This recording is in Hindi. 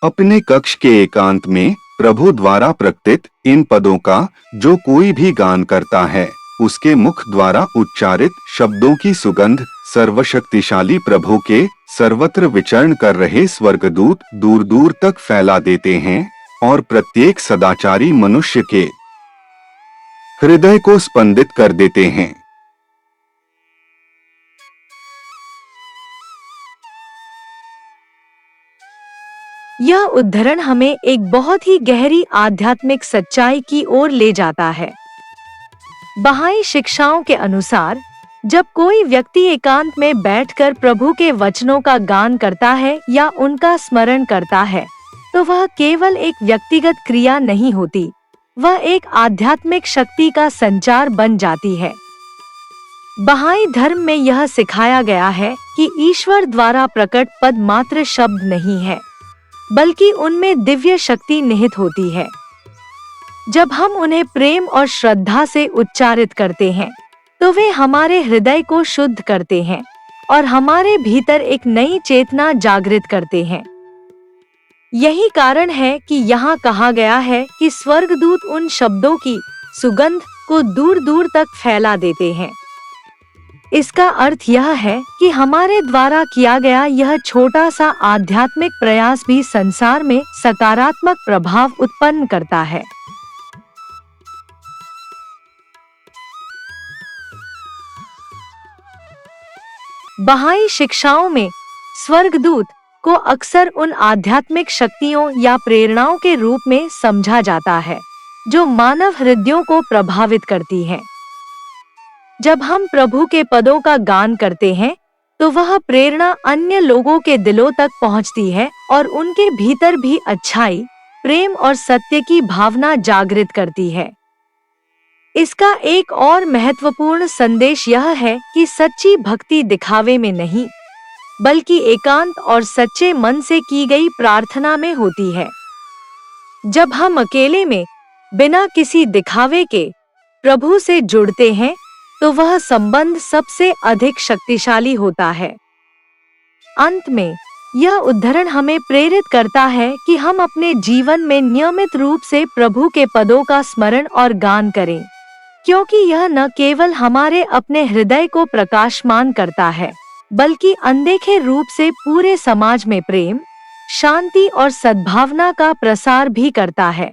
अपने कक्ष के एकांत में प्रभु द्वारा प्रकटित इन पदों का जो कोई भी गान करता है, उसके मुख द्वारा उच्चारित शब्दों की सुगंध सर्वशक्तिशाली प्रभु के सर्वत्र विचरण कर रहे स्वर्गदूत दूर दूर तक फैला देते हैं और प्रत्येक सदाचारी मनुष्य के हृदय को स्पंदित कर देते हैं। यह उद्धरण हमें एक बहुत ही गहरी आध्यात्मिक सच्चाई की ओर ले जाता है। बहाई शिक्षाओं के अनुसार जब कोई व्यक्ति एकांत में बैठकर प्रभु के वचनों का गान करता है या उनका स्मरण करता है, तो वह केवल एक व्यक्तिगत क्रिया नहीं होती, वह एक आध्यात्मिक शक्ति का संचार बन जाती है। बहाई धर्म में यह सिखाया गया है कि ईश्वर द्वारा प्रकट पद मात्र शब्द नहीं है, बल्कि उनमें दिव्य शक्ति निहित होती है। जब हम उन्हें प्रेम और श्रद्धा से उच्चारित करते हैं, तो वे हमारे हृदय को शुद्ध करते हैं और हमारे भीतर एक नई चेतना जागृत करते हैं। यही कारण है कि यहाँ कहा गया है कि स्वर्गदूत उन शब्दों की सुगंध को दूर दूर तक फैला देते हैं। इसका अर्थ यह है कि हमारे द्वारा किया गया यह छोटा सा आध्यात्मिक प्रयास भी संसार में सकारात्मक प्रभाव उत्पन्न करता है। बहाई शिक्षाओं में स्वर्गदूत को अक्सर उन आध्यात्मिक शक्तियों या प्रेरणाओं के रूप में समझा जाता है जो मानव हृदयों को प्रभावित करती हैं। जब हम प्रभु के पदों का गान करते हैं, तो वह प्रेरणा अन्य लोगों के दिलों तक पहुंचती है और उनके भीतर भी अच्छाई, प्रेम और सत्य की भावना जागृत करती है। इसका एक और महत्वपूर्ण संदेश यह है कि सच्ची भक्ति दिखावे में नहीं, बल्कि एकांत और सच्चे मन से की गई प्रार्थना में होती है। जब हम अकेले में बिना किसी दिखावे के प्रभु से जुड़ते हैं, तो वह संबंध सबसे अधिक शक्तिशाली होता है। अंत में यह उद्धरण हमें प्रेरित करता है कि हम अपने जीवन में नियमित रूप से प्रभु के पदों का स्मरण और गान करें, क्योंकि यह न केवल हमारे अपने हृदय को प्रकाशमान करता है, बल्कि अनदेखे रूप से पूरे समाज में प्रेम, शांति और सद्भावना का प्रसार भी करता है।